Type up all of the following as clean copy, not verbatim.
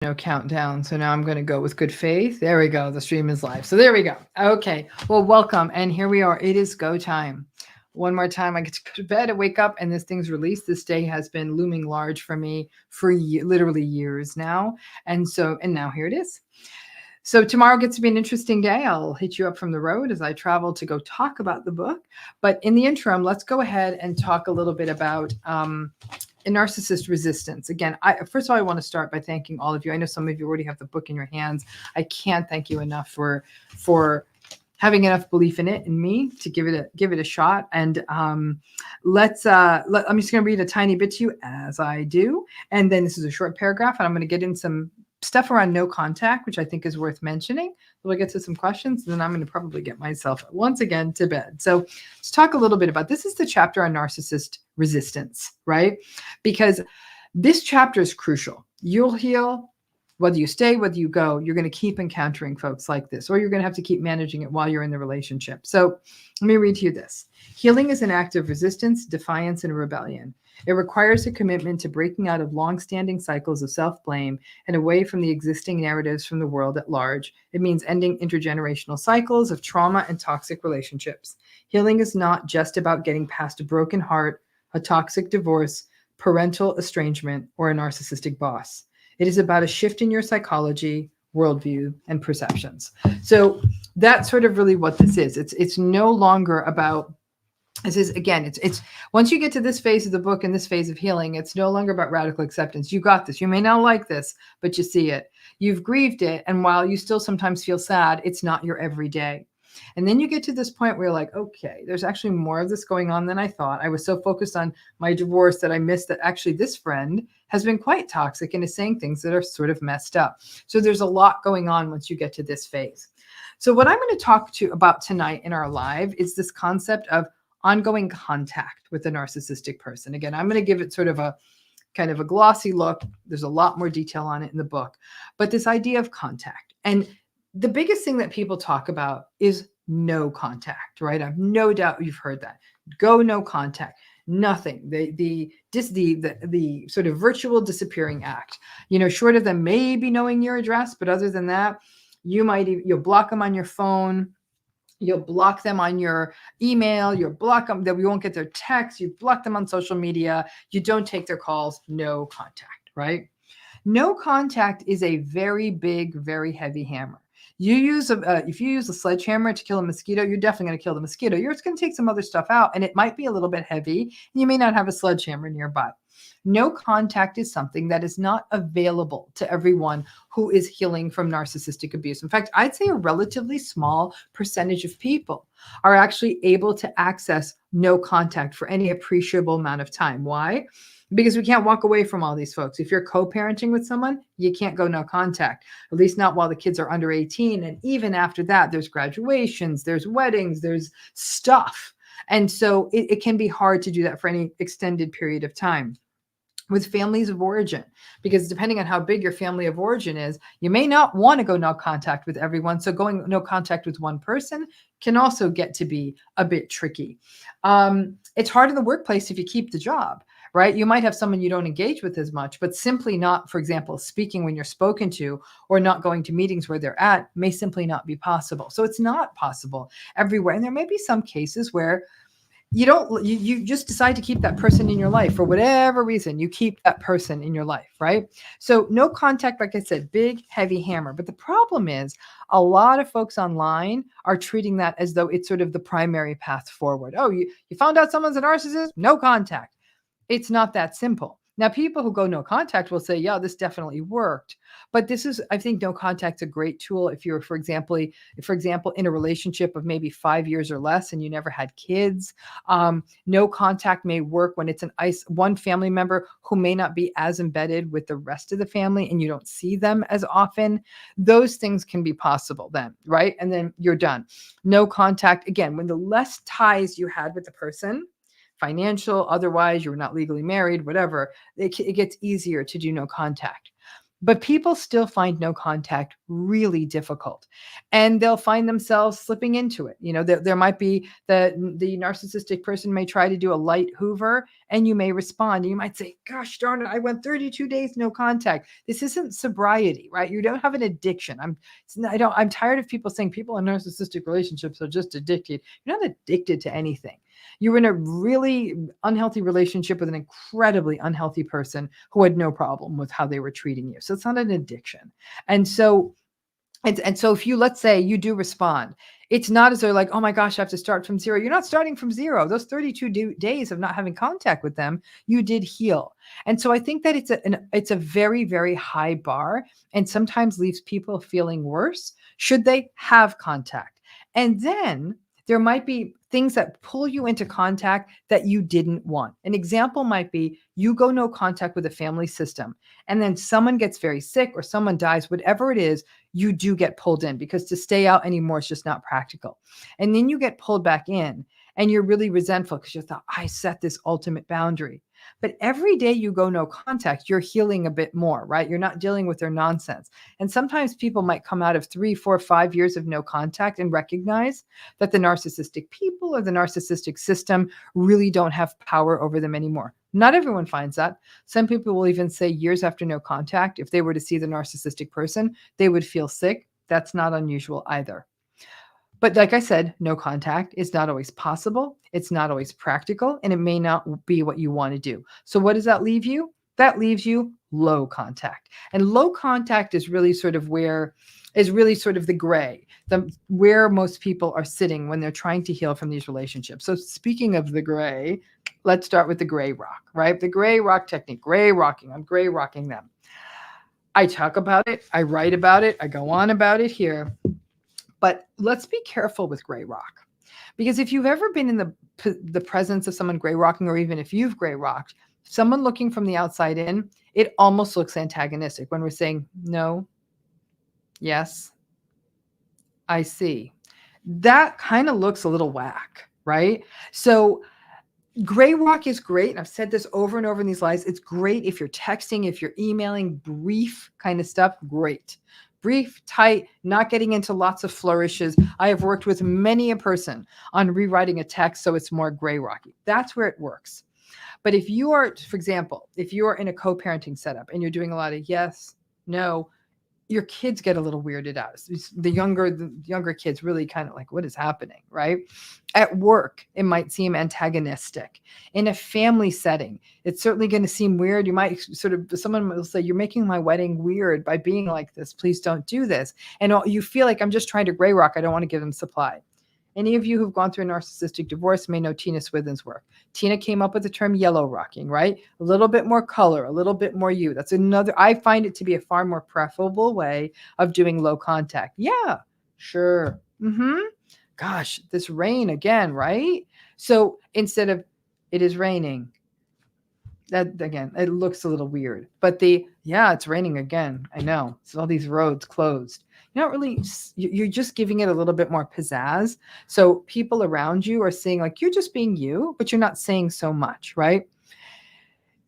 no countdown. So now I'm going to go with good faith. There we go. The stream is live. So there we go. Okay. Well, welcome. And here we are. It is go time. One more time, I get to go to bed and wake up, and this thing's released. This day has been looming large for me for literally years now. And now here it is. So tomorrow gets to be an interesting day. I'll hit you up from the road as I travel to go talk about the book. But in the interim, let's go ahead and talk a little bit about a narcissist resistance. Again, first of all, I want to start by thanking all of you. I know some of you already have the book in your hands. I can't thank you enough for having enough belief in it, in me, to give it a shot. And I'm just going to read a tiny bit to you as I do. And then this is a short paragraph, and I'm going to get in some stuff around no contact, which I think is worth mentioning. We'll get to some questions, and then I'm going to probably get myself once again to bed. So let's talk a little bit about this. Is the chapter on narcissist resistance, right? Because this chapter is crucial. You'll heal. Whether you stay, whether you go, you're going to keep encountering folks like this, or you're going to have to keep managing it while you're in the relationship. So let me read to you this. Healing is an act of resistance, defiance, and rebellion. It requires a commitment to breaking out of long-standing cycles of self-blame and away from the existing narratives from the world at large. It means ending intergenerational cycles of trauma and toxic relationships. Healing is not just about getting past a broken heart, a toxic divorce, parental estrangement, or a narcissistic boss. It is about a shift in your psychology, worldview, and perceptions. So that's sort of really what this is. It's no longer about, this is, again, it's once you get to this phase of the book and this phase of healing, it's no longer about radical acceptance. You got this. You may not like this, but you see it. You've grieved it. And while you still sometimes feel sad, it's not your everyday. And then you get to this point where you're like, okay, there's actually more of this going on than I thought. I was so focused on my divorce that I missed that actually this friend has been quite toxic and is saying things that are sort of messed up. So there's a lot going on once you get to this phase. So what I'm going to talk to you about tonight in our live is this concept of ongoing contact with a narcissistic person. Again, I'm going to give it sort of a kind of a glossy look. There's a lot more detail on it in the book, but this idea of contact. And the biggest thing that people talk about is no contact, right? I've no doubt you've heard that. Go no contact. Nothing. The sort of virtual disappearing act. Short of them maybe knowing your address, but other than that, you'll block them on your phone. You'll block them on your email. You'll block them that we won't get their texts. You block them on social media. You don't take their calls. No contact, right? No contact is a very big, very heavy hammer. If you use a sledgehammer to kill a mosquito, you're definitely going to kill the mosquito. You're just going to take some other stuff out, and it might be a little bit heavy, and you may not have a sledgehammer nearby. No contact is something that is not available to everyone who is healing from narcissistic abuse. In fact, I'd say a relatively small percentage of people are actually able to access no contact for any appreciable amount of time. Why? Because we can't walk away from all these folks. If you're co-parenting with someone, you can't go no contact, at least not while the kids are under 18. And even after that, there's graduations, there's weddings, there's stuff. And so it can be hard to do that for any extended period of time. With families of origin, because depending on how big your family of origin is, you may not want to go no contact with everyone. So going no contact with one person can also get to be a bit tricky. It's hard in the workplace if you keep the job, right? You might have someone you don't engage with as much, but simply not, for example, speaking when you're spoken to or not going to meetings where they're at may simply not be possible. So it's not possible everywhere. And there may be some cases where you just decide to keep that person in your life for whatever reason. You keep that person in your life, right? So no contact, like I said, big, heavy hammer. But the problem is a lot of folks online are treating that as though it's sort of the primary path forward. Oh, you found out someone's a narcissist? No contact. It's not that simple. Now, people who go no contact will say, yeah, this definitely worked. But this is, I think, no contact's a great tool if you're, for example, in a relationship of maybe 5 years or less and you never had kids. No contact may work when it's one family member who may not be as embedded with the rest of the family and you don't see them as often. Those things can be possible then, right? And then you're done. No contact, again, when the less ties you had with the person, financial, otherwise, you're not legally married, whatever, it gets easier to do no contact. But people still find no contact really difficult, and they'll find themselves slipping into it. There might be the narcissistic person may try to do a light Hoover, and you may respond. And you might say, "Gosh darn it, I went 32 days no contact." This isn't sobriety, right? You don't have an addiction. I'm tired of people saying people in narcissistic relationships are just addicted. You're not addicted to anything. You were in a really unhealthy relationship with an incredibly unhealthy person who had no problem with how they were treating you. So it's not an addiction. And so if you, let's say you do respond, it's not as though like, oh my gosh, I have to start from zero. You're not starting from zero. Those 32 days of not having contact with them, you did heal. And so I think that it's a very, very high bar, and sometimes leaves people feeling worse should they have contact. And then there might be things that pull you into contact that you didn't want. An example might be you go no contact with a family system, and then someone gets very sick or someone dies, whatever it is, you do get pulled in, because to stay out anymore is just not practical. And then you get pulled back in and you're really resentful because you thought, I set this ultimate boundary. But every day you go no contact, you're healing a bit more, right? You're not dealing with their nonsense. And sometimes people might come out of 3, 4, 5 years of no contact and recognize that the narcissistic people or the narcissistic system really don't have power over them anymore. Not everyone finds that. Some people will even say years after no contact, if they were to see the narcissistic person, they would feel sick. That's not unusual either. But like I said, no contact is not always possible. It's not always practical, and it may not be what you want to do. So what does that leave you? That leaves you low contact. And low contact is really sort of the gray, where most people are sitting when they're trying to heal from these relationships. So speaking of the gray, let's start with the Grayrock, right? The Grayrock technique, Grayrocking. I'm Grayrocking them. I talk about it. I write about it. I go on about it here. But let's be careful with Grayrock, because if you've ever been in the presence of someone Grayrocking, or even if you've Grayrocked, someone looking from the outside in, it almost looks antagonistic when we're saying, no, yes, I see. That kind of looks a little whack, right? So Grayrock is great. And I've said this over and over in these lives. It's great if you're texting, if you're emailing, brief kind of stuff, great. Brief, tight, not getting into lots of flourishes. I have worked with many a person on rewriting a text so it's more Grayrocky. That's where it works. But if you are, for example, if you are in a co-parenting setup and you're doing a lot of yes, no, your kids get a little weirded out. The younger kids really kind of like, what is happening, right? At work, it might seem antagonistic. In a family setting, it's certainly going to seem weird. You might someone will say, you're making my wedding weird by being like this. Please don't do this. And you feel like, I'm just trying to Grayrock. I don't want to give them supply. Any of you who've gone through a narcissistic divorce may know Tina Swithin's work. Tina came up with the term Yellowrocking, right? A little bit more color, a little bit more you. That's another, I find it to be a far more preferable way of doing low contact. Yeah, sure. Gosh, this rain again, right? So instead of, it is raining, that again, it looks a little weird. But yeah, it's raining again. I know. So all these roads closed. You're just giving it a little bit more pizzazz. So people around you are seeing like, you're just being you, but you're not saying so much, right?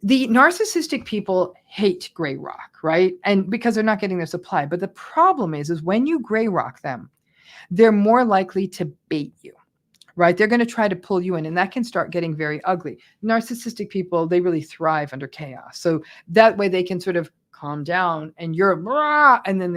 The narcissistic people hate Grayrock, right? And because they're not getting their supply. But the problem is when you Grayrock them, they're more likely to bait you, right? They're going to try to pull you in, and that can start getting very ugly. Narcissistic people, they really thrive under chaos. So that way they can sort of calm down, and you're, and then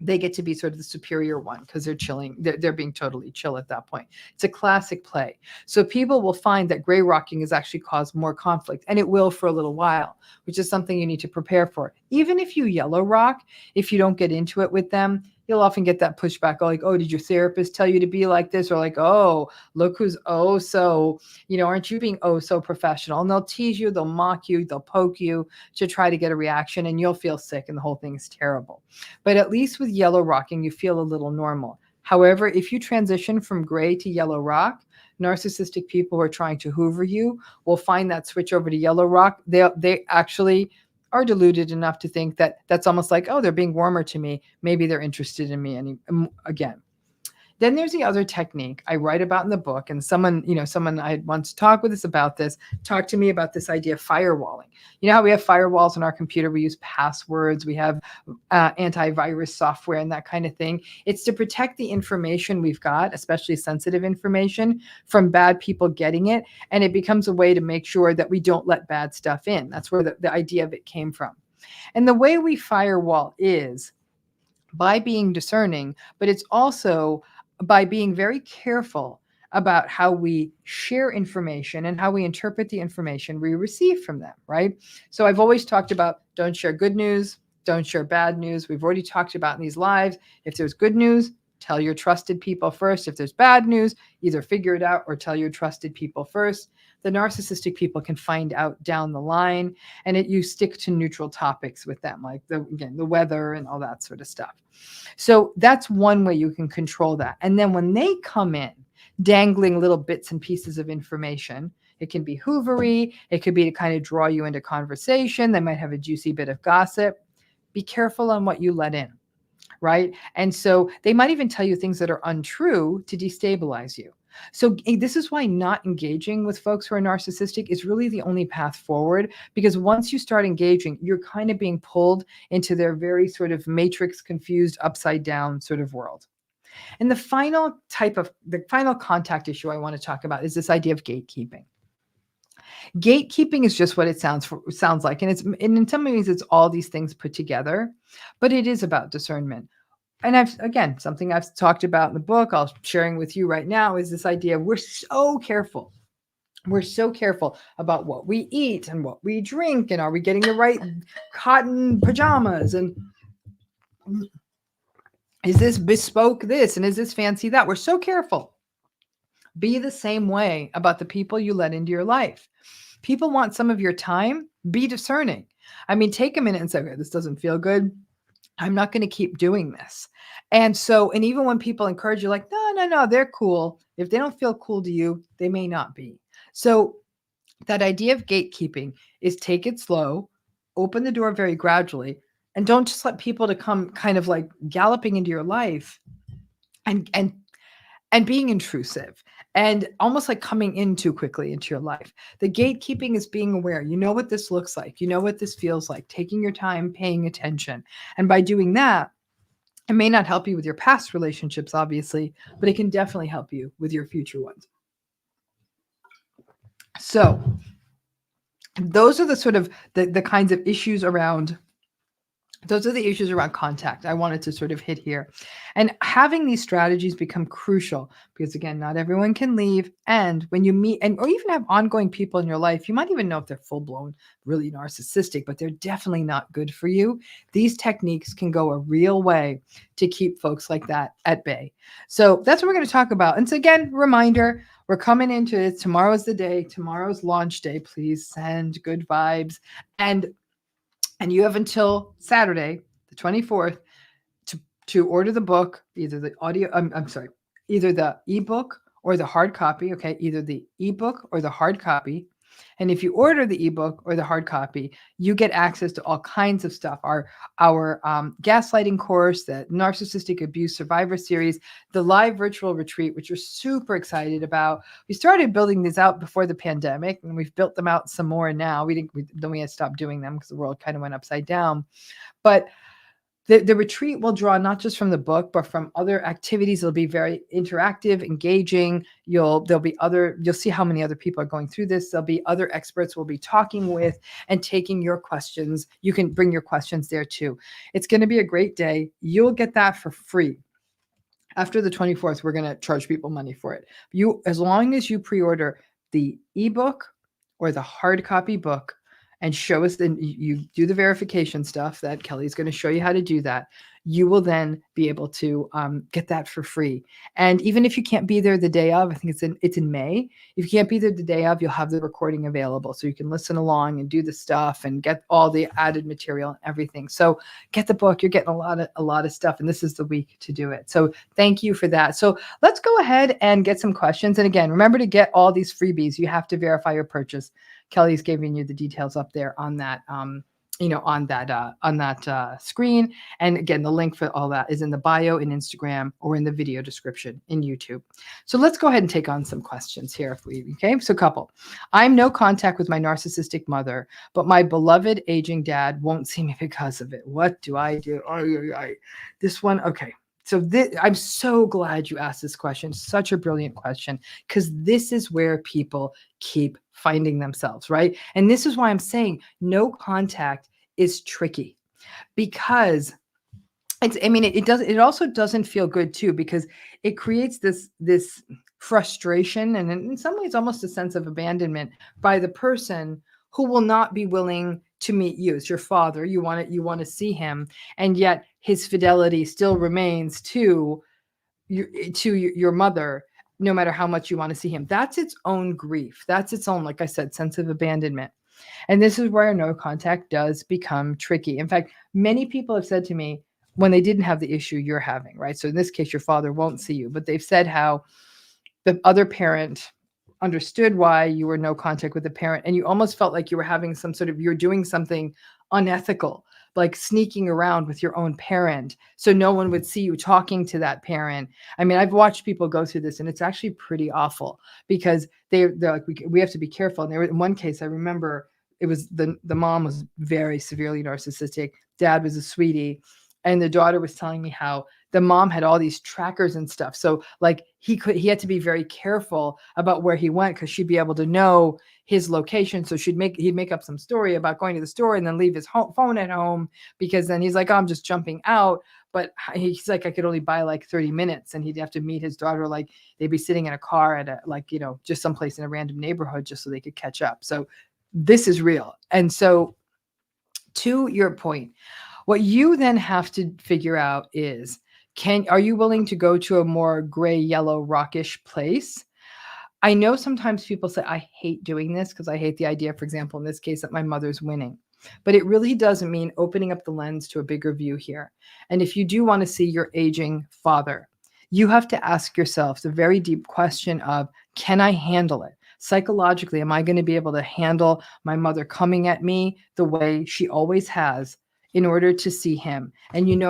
they get to be sort of the superior one because they're chilling. They're being totally chill at that point. It's a classic play. So people will find that Grayrocking has actually caused more conflict, and it will for a little while, which is something you need to prepare for. Even if you Yellowrock, if you don't get into it with them, you'll often get that pushback, like, oh, did your therapist tell you to be like this? Or like, oh, look who's so, aren't you being so professional? And they'll tease you, they'll mock you, they'll poke you to try to get a reaction, and you'll feel sick and the whole thing is terrible. But at least with Yellowrocking, you feel a little normal. However, if you transition from gray to Yellowrock, narcissistic people who are trying to hoover you will find that switch over to Yellowrock. They actually are deluded enough to think that that's almost like, oh, they're being warmer to me. Maybe they're interested in me again. Then there's the other technique I write about in the book. And someone I had once talked with us about this, talked to me about this idea of firewalling. You know how we have firewalls on our computer, we use passwords, we have antivirus software and that kind of thing. It's to protect the information we've got, especially sensitive information, from bad people getting it. And it becomes a way to make sure that we don't let bad stuff in. That's where the idea of it came from. And the way we firewall is by being discerning, but it's also by being very careful about how we share information and how we interpret the information we receive from them, right? So I've always talked about don't share good news, don't share bad news. We've already talked about in these lives, if there's good news, tell your trusted people first. If there's bad news, either figure it out or tell your trusted people first. The narcissistic people can find out down the line, and you stick to neutral topics with them, like the weather and all that sort of stuff. So that's one way you can control that. And then when they come in, dangling little bits and pieces of information, it can be hoovery, it could be to kind of draw you into conversation. They might have a juicy bit of gossip. Be careful on what you let in, right? And so they might even tell you things that are untrue to destabilize you. So this is why not engaging with folks who are narcissistic is really the only path forward, because once you start engaging, you're kind of being pulled into their very sort of matrix confused, upside down sort of world. And the final contact issue I want to talk about is this idea of gatekeeping. Gatekeeping is just what it sounds like. And in some ways, it's all these things put together, but it is about discernment. And something I've talked about in the book, I'll sharing with you right now, is this idea we're so careful. We're so careful about what we eat and what we drink, and are we getting the right cotton pajamas, and is this bespoke this, and is this fancy that? We're so careful. Be the same way about the people you let into your life. People want some of your time. Be discerning. I mean, take a minute and say, okay, this doesn't feel good. I'm not going to keep doing this. And even when people encourage you, like, no, they're cool. If they don't feel cool to you, they may not be. So that idea of gatekeeping is take it slow, open the door very gradually, and don't just let people to come kind of like galloping into your life and being intrusive and almost like coming in too quickly into your life. The gatekeeping is being aware. You know what this looks like. You know what this feels like, taking your time, paying attention. And by doing that, it may not help you with your past relationships, obviously, but it can definitely help you with your future ones. So those are the sort of the kinds of issues around contact I wanted to sort of hit here. And having these strategies become crucial because, again, not everyone can leave. And when you meet or even have ongoing people in your life, you might even know if they're full-blown really narcissistic, but they're definitely not good for you. These techniques can go a real way to keep folks like that at bay. So that's what we're going to talk about. And so again, reminder, we're coming into it. Tomorrow's the day. Tomorrow's launch day. Please send good vibes. And you have until Saturday, the 24th, to order the book, either the ebook or the hard copy. Okay, either the ebook or the hard copy. And if you order the ebook or the hard copy, you get access to all kinds of stuff. Our gaslighting course, the Narcissistic Abuse Survivor Series, the live virtual retreat, which we're super excited about. We started building these out before the pandemic, and we've built them out some more now. Then we had to stop doing them because the world kind of went upside down. But the retreat will draw not just from the book, but from other activities. It'll be very interactive, engaging. You'll see how many other people are going through this. There'll be other experts we'll be talking with and taking your questions. You can bring your questions there too. It's going to be a great day. You'll get that for free. After the 24th, we're going to charge people money for it. As long as you pre-order the ebook or the hard copy book, and show us, then you do the verification stuff that Kelly's going to show you how to do that. You will then be able to get that for free. And even if you can't be there the day of, I think it's in May. If you can't be there the day of, you'll have the recording available, so you can listen along and do the stuff and get all the added material and everything. So get the book. You're getting a lot of stuff, and this is the week to do it. So thank you for that. So let's go ahead and get some questions. And again, remember to get all these freebies. You have to verify your purchase. Kelly's giving you the details up there on that on that screen. And again, the link for all that is in the bio in Instagram or in the video description in YouTube. So let's go ahead and take on some questions here. Okay, so couple. I'm no contact with my narcissistic mother, but my beloved aging dad won't see me because of it. What do I do? This one, okay. So I'm so glad you asked this question. Such a brilliant question, because this is where people keep finding themselves, right? And this is why I'm saying no contact is tricky, because it also doesn't feel good too, because it creates this frustration and in some ways almost a sense of abandonment by the person who will not be willing to meet you. It's your father. You want to see him, and yet his fidelity still remains to your mother, no matter how much you want to see him. That's its own grief. That's its own, like I said, sense of abandonment. And this is where no contact does become tricky. In fact, many people have said to me when they didn't have the issue you're having, right? So in this case, your father won't see you, but they've said how the other parent understood why you were no contact with the parent, and you almost felt like you were having you're doing something unethical, like sneaking around with your own parent so no one would see you talking to that parent. I mean, I've watched people go through this, and it's actually pretty awful, because they're like, we have to be careful. And in one case, I remember it was the mom was very severely narcissistic. Dad was a sweetie. And the daughter was telling me how the mom had all these trackers and stuff. So like he had to be very careful about where he went, because she'd be able to know his location. So he'd make up some story about going to the store and then leave his phone at home, because then he's like, oh, I'm just jumping out. But he's like, I could only buy like 30 minutes, and he'd have to meet his daughter. Like they'd be sitting in a car at just someplace in a random neighborhood just so they could catch up. So this is real. And so to your point, what you then have to figure out is, are you willing to go to a more gray, yellow, rockish place? I know sometimes people say, I hate doing this because I hate the idea, for example, in this case, that my mother's winning. But it really doesn't mean opening up the lens to a bigger view here. And if you do want to see your aging father, you have to ask yourself the very deep question of, can I handle it? Psychologically, am I going to be able to handle my mother coming at me the way she always has in order to see him? And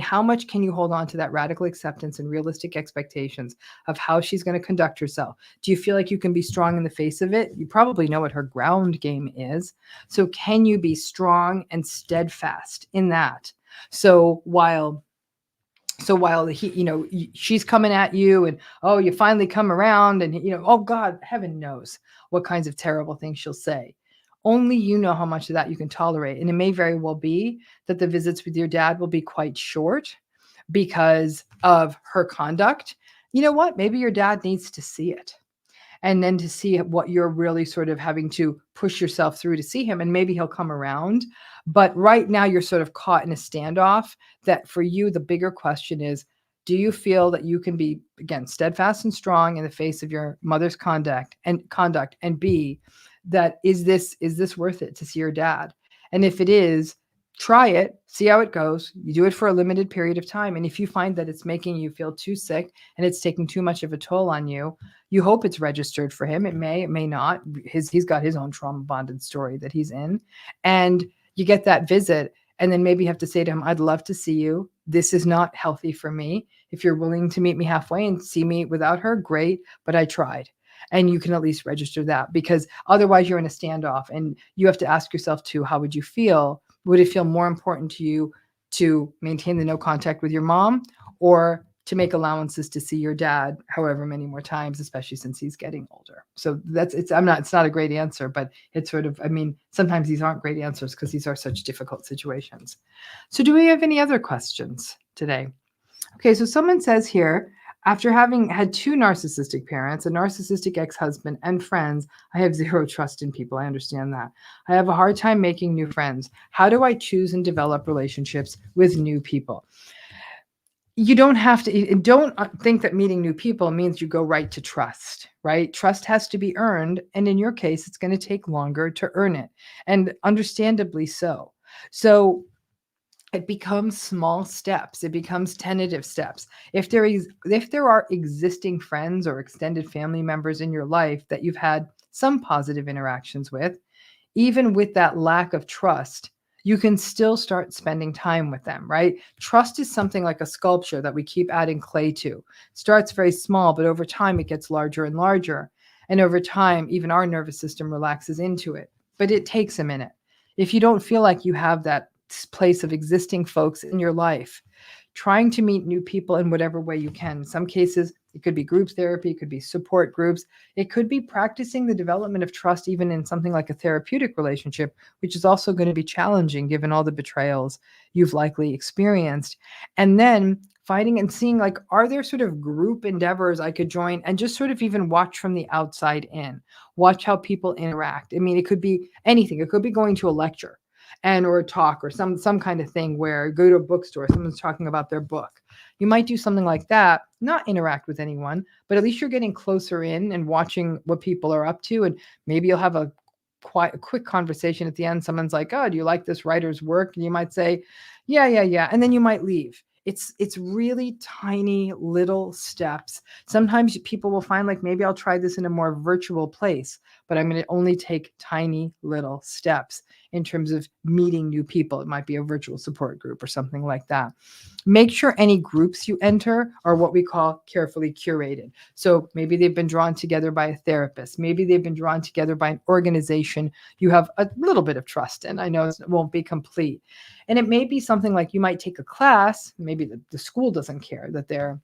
how much can you hold on to that radical acceptance and realistic expectations of how she's going to conduct herself? Do you feel like you can be strong in the face of it? You probably know what her ground game is. So can you be strong and steadfast in that? So while she's coming at you, and you finally come around, and oh God, heaven knows what kinds of terrible things she'll say. Only you know how much of that you can tolerate. And it may very well be that the visits with your dad will be quite short because of her conduct. You know what? Maybe your dad needs to see it, and then to see what you're really sort of having to push yourself through to see him. And maybe he'll come around. But right now you're sort of caught in a standoff that for you, the bigger question is, do you feel that you can be, again, steadfast and strong in the face of your mother's conduct? And B, that is this worth it to see your dad? And if it is, try it, see how it goes. You do it for a limited period of time. And if you find that it's making you feel too sick and it's taking too much of a toll on you, you hope it's registered for him. It may not. He's got his own trauma bonded story that he's in. And you get that visit, and then maybe you have to say to him, I'd love to see you. This is not healthy for me. If you're willing to meet me halfway and see me without her, great, but I tried. And you can at least register that, because otherwise you're in a standoff, and you have to ask yourself too, how would you feel? Would it feel more important to you to maintain the no contact with your mom, or to make allowances to see your dad however many more times, especially since he's getting older? So it's not a great answer, but it's sort of, sometimes these aren't great answers because these are such difficult situations. So do we have any other questions today? Okay, so someone says here, after having had 2 narcissistic parents, a narcissistic ex-husband, and friends, I have zero trust in people. I understand that. I have a hard time making new friends. How do I choose and develop relationships with new people? You don't have to, don't think that meeting new people means you go right to trust, right? Trust has to be earned. And in your case, it's going to take longer to earn it, and understandably so. So it becomes small steps. It becomes tentative steps. If there are existing friends or extended family members in your life that you've had some positive interactions with, even with that lack of trust, you can still start spending time with them, right? Trust is something like a sculpture that we keep adding clay to. It starts very small, but over time it gets larger and larger. And over time, even our nervous system relaxes into it. But it takes a minute. If you don't feel like you have that place of existing folks in your life, trying to meet new people in whatever way you can. In some cases, it could be group therapy, it could be support groups, it could be practicing the development of trust even in something like a therapeutic relationship, which is also going to be challenging given all the betrayals you've likely experienced. And then finding and seeing, like, are there sort of group endeavors I could join and just sort of even watch from the outside in, watch how people interact. I mean, it could be anything. It could be going to a lecture and or a talk or some kind of thing where go to a bookstore, someone's talking about their book. You might do something like that, not interact with anyone, but at least you're getting closer in and watching what people are up to. And maybe you'll have a quick conversation at the end. Someone's like, oh, do you like this writer's work? And you might say, yeah. And then you might leave. It's really tiny little steps. Sometimes people will find, like, maybe I'll try this in a more virtual place, but I'm going to only take tiny little steps in terms of meeting new people. It might be a virtual support group or something like that. Make sure any groups you enter are what we call carefully curated. So maybe they've been drawn together by a therapist. Maybe they've been drawn together by an organization you have a little bit of trust in. I know it won't be complete. And it may be something like you might take a class. Maybe the school doesn't care that they're,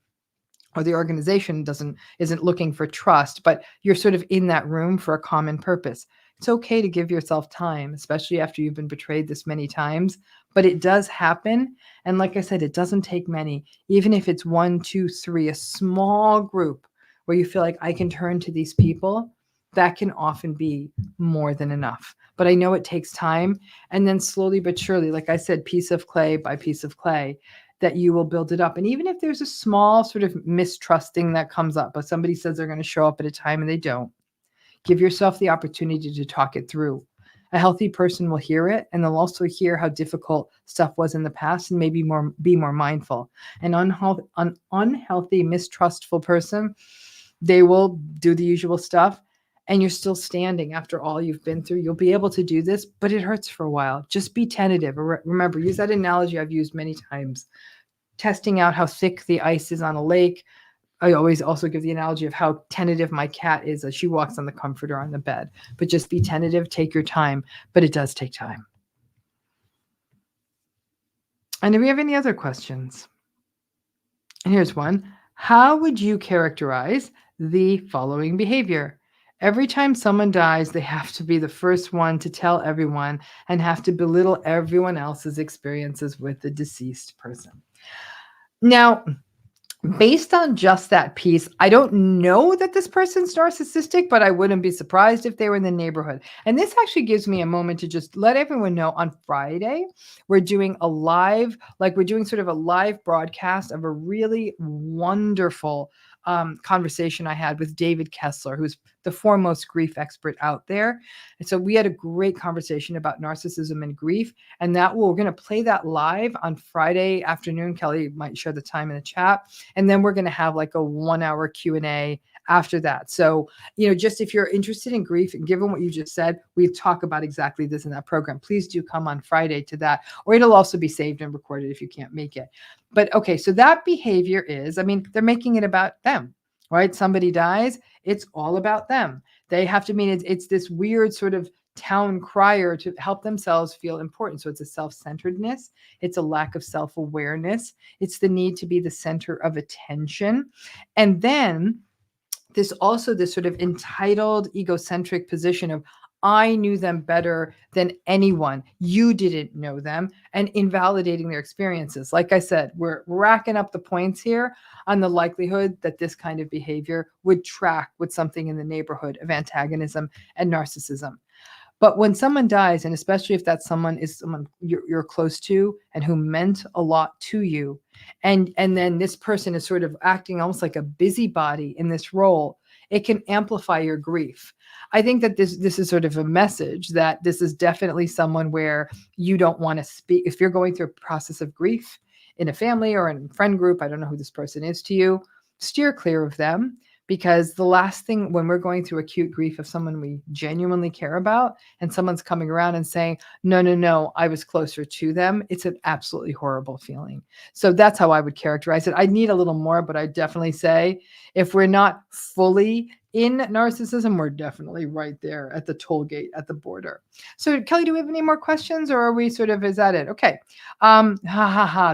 or the organization isn't looking for trust, but you're sort of in that room for a common purpose. It's okay to give yourself time, especially after you've been betrayed this many times, but it does happen. And like I said, it doesn't take many, even if it's 1, 2, 3, a small group where you feel like I can turn to these people, that can often be more than enough. But I know it takes time. And then slowly but surely, like I said, piece of clay by piece of clay, that you will build it up. And even if there's a small sort of mistrusting that comes up, but somebody says they're going to show up at a time and they don't, give yourself the opportunity to talk it through. A healthy person will hear it, and they'll also hear how difficult stuff was in the past and maybe be more mindful. An unhealthy, mistrustful person, they will do the usual stuff, and you're still standing after all you've been through. You'll be able to do this, but it hurts for a while. Just be tentative. Remember, use that analogy I've used many times. Testing out how thick the ice is on a lake. I always also give the analogy of how tentative my cat is as she walks on the comforter on the bed. But just be tentative, take your time, but it does take time. And do we have any other questions? And here's one. How would you characterize the following behavior? Every time someone dies, they have to be the first one to tell everyone and have to belittle everyone else's experiences with the deceased person. Now, based on just that piece, I don't know that this person's narcissistic, but I wouldn't be surprised if they were in the neighborhood. And this actually gives me a moment to just let everyone know on Friday, we're doing a live, we're doing sort of a live broadcast of a really wonderful conversation I had with David Kessler, who's the foremost grief expert out there. And so we had a great conversation about narcissism and grief, and we're going to play that live on Friday afternoon. Kelly might share the time in the chat. And then we're going to have like a 1-hour Q&A after that. So, just if you're interested in grief, and given what you just said, we talk about exactly this in that program. Please do come on Friday to that, or it'll also be saved and recorded if you can't make it. But okay, so that behavior is, they're making it about them, right? Somebody dies, it's all about them. They have to it's this weird sort of town crier to help themselves feel important. So it's a self-centeredness. It's a lack of self-awareness. It's the need to be the center of attention. And then this sort of entitled, egocentric position of, I knew them better than anyone. You didn't know them, and invalidating their experiences. Like I said, we're racking up the points here on the likelihood that this kind of behavior would track with something in the neighborhood of antagonism and narcissism. But when someone dies, and especially if that someone is someone you're close to and who meant a lot to you, and then this person is sort of acting almost like a busybody in this role, it can amplify your grief. I think that this is sort of a message that this is definitely someone where you don't want to speak. If you're going through a process of grief in a family or in a friend group, I don't know who this person is to you, steer clear of them, because the last thing when we're going through acute grief of someone we genuinely care about and someone's coming around and saying, no, no, no, I was closer to them, it's an absolutely horrible feeling. So that's how I would characterize it. I need a little more, but I definitely say if we're not fully in narcissism, we're definitely right there at the toll gate, at the border. So Kelly, do we have any more questions, or are we sort of, is that it? Okay.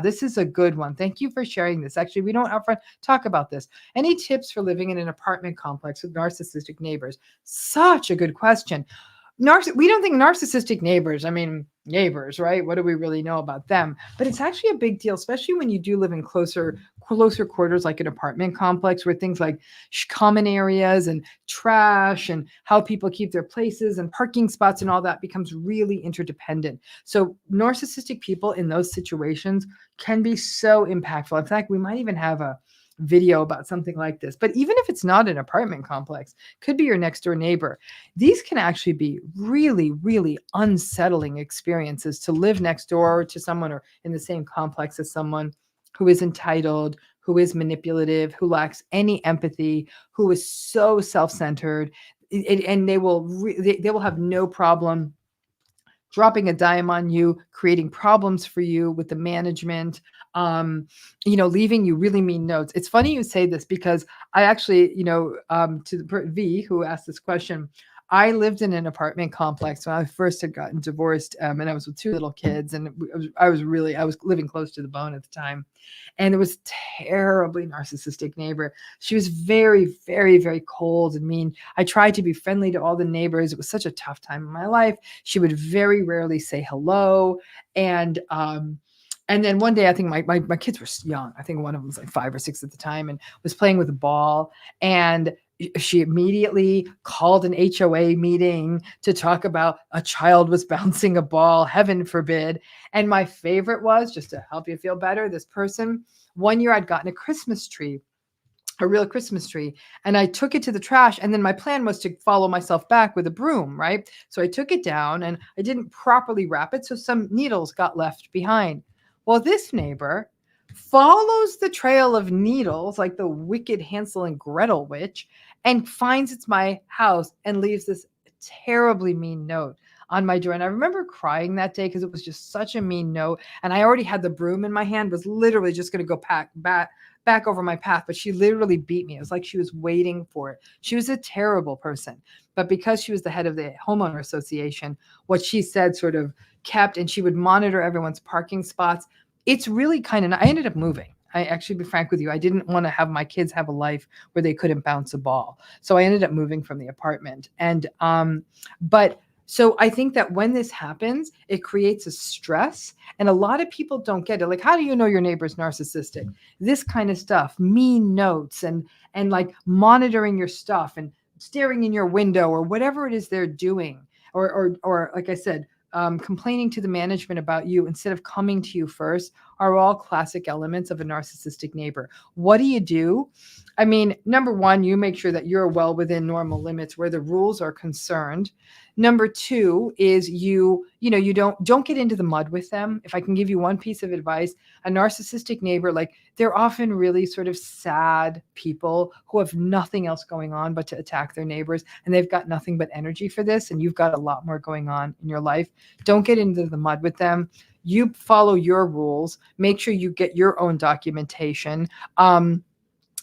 This is a good one. Thank you for sharing this. Actually, we don't often talk about this. Any tips for living in an apartment complex with narcissistic neighbors? Such a good question. We don't think narcissistic neighbors, I mean, neighbors, right? What do we really know about them? But it's actually a big deal, especially when you do live in closer quarters, like an apartment complex, where things like common areas and trash and how people keep their places and parking spots and all that becomes really interdependent. So narcissistic people in those situations can be so impactful. In fact, we might even have a video about something like this. But even if it's not an apartment complex, could be your next door neighbor. These can actually be really, really unsettling experiences to live next door to someone or in the same complex as someone who is entitled, who is manipulative, who lacks any empathy, who is so self-centered, and they will have no problem dropping a dime on you, creating problems for you with the management, leaving you really mean notes. It's funny you say this because I actually, to the V who asked this question, I lived in an apartment complex when I first had gotten divorced, and I was with two little kids, and I was living close to the bone at the time. And it was terribly narcissistic neighbor. She was very, very, very cold and mean. I tried to be friendly to all the neighbors. It was such a tough time in my life. She would very rarely say hello. And then one day, I think my kids were young. I think one of them was like 5 or 6 at the time and was playing with a ball. And she immediately called an HOA meeting to talk about a child was bouncing a ball, heaven forbid. And my favorite was, just to help you feel better, this person, one year I'd gotten a Christmas tree, a real Christmas tree, and I took it to the trash. And then my plan was to follow myself back with a broom, right? So I took it down and I didn't properly wrap it. So some needles got left behind. Well, this neighbor follows the trail of needles like the wicked Hansel and Gretel witch and finds it's my house and leaves this terribly mean note on my door. And I remember crying that day because it was just such a mean note. And I already had the broom in my hand, was literally just going to go back over my path. But she literally beat me. It was like she was waiting for it. She was a terrible person. But because she was the head of the homeowner association, what she said sort of kept, and she would monitor everyone's parking spots. It's really I ended up moving. I actually, be frank with you, I didn't want to have my kids have a life where they couldn't bounce a ball. So I ended up moving from the apartment. And, so I think that when this happens, it creates a stress, and a lot of people don't get it. Like, how do you know your neighbor's narcissistic? This kind of stuff, mean notes and like monitoring your stuff and staring in your window or whatever it is they're doing. Or like I said, complaining to the management about you instead of coming to you first are all classic elements of a narcissistic neighbor. What do? I mean, number one, you make sure that you're well within normal limits where the rules are concerned. Number two is you don't get into the mud with them. If I can give you one piece of advice, a narcissistic neighbor, like, they're often really sort of sad people who have nothing else going on but to attack their neighbors. And they've got nothing but energy for this. And you've got a lot more going on in your life. Don't get into the mud with them. You follow your rules, make sure you get your own documentation.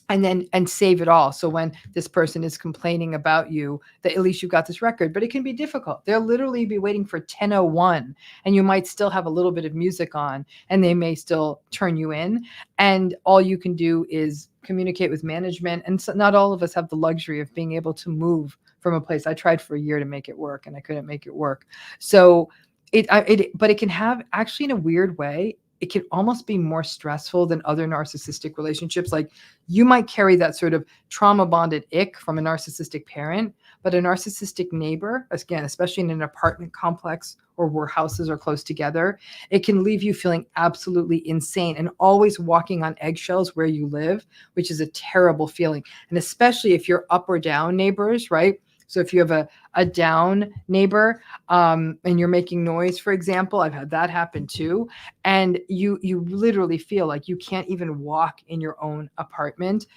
And save it all. So when this person is complaining about you, that at least you've got this record. But it can be difficult. They'll literally be waiting for 10:01, and you might still have a little bit of music on, and they may still turn you in. And all you can do is communicate with management. And so not all of us have the luxury of being able to move from a place. I tried for a year to make it work, and I couldn't make it work. So but it can have, actually, in a weird way, it can almost be more stressful than other narcissistic relationships. Like, you might carry that sort of trauma bonded ick from a narcissistic parent, but a narcissistic neighbor, again, especially in an apartment complex or where houses are close together, it can leave you feeling absolutely insane and always walking on eggshells where you live, which is a terrible feeling. And especially if you're up or down neighbors, right? So if you have a down neighbor and you're making noise, for example, I've had that happen too. And you literally feel like you can't even walk in your own apartment.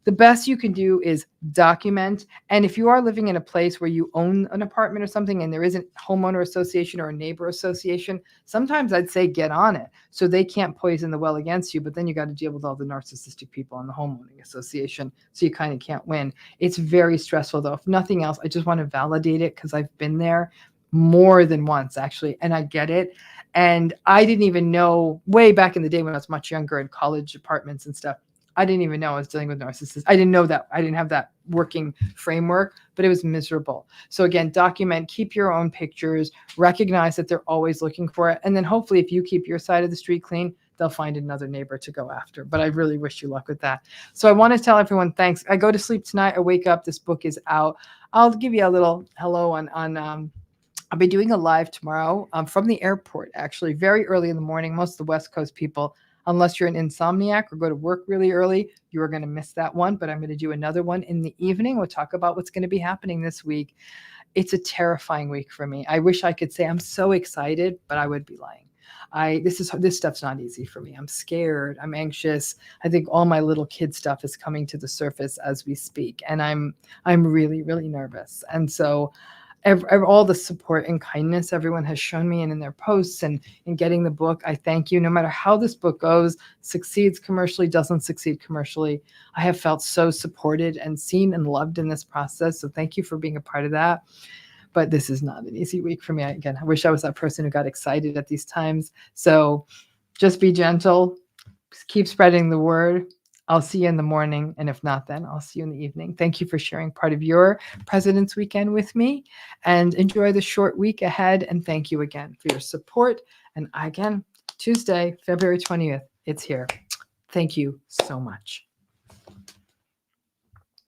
the best you can do is document. And if you are living in a place where you own an apartment or something and there isn't homeowner association or a neighbor association, sometimes I'd say get on it so they can't poison the well against you. But then you got to deal with all the narcissistic people in the homeowning association. So you kind of can't win. It's very stressful though. If nothing else, I just want to validate it because I've been there more than once actually. And I get it. And I didn't even know way back in the day when I was much younger in college apartments and stuff. I didn't even know I was dealing with narcissists. I didn't know that. I didn't have that working framework, but it was miserable. So again, document, keep your own pictures, recognize that they're always looking for it. And then hopefully if you keep your side of the street clean, they'll find another neighbor to go after. But I really wish you luck with that. So I want to tell everyone, thanks. I go to sleep tonight. I wake up. This book is out. I'll give you a little hello on I'll be doing a live tomorrow from the airport, actually, very early in the morning. Most of the West Coast people, unless you're an insomniac or go to work really early, you are going to miss that one. But I'm going to do another one in the evening. We'll talk about what's going to be happening this week. It's a terrifying week for me. I wish I could say I'm so excited, but I would be lying. This stuff's not easy for me. I'm scared. I'm anxious. I think all my little kid stuff is coming to the surface as we speak. And I'm really, really nervous. And so all the support and kindness everyone has shown me and in their posts and in getting the book, I thank you. No matter how this book goes, succeeds commercially, doesn't succeed commercially, I have felt so supported and seen and loved in this process. So thank you for being a part of that. But this is not an easy week for me. Again, I wish I was that person who got excited at these times. So just be gentle, keep spreading the word. I'll see you in the morning. And if not, then I'll see you in the evening. Thank you for sharing part of your President's Weekend with me and enjoy the short week ahead. And thank you again for your support. And again, Tuesday, February 20th, it's here. Thank you so much.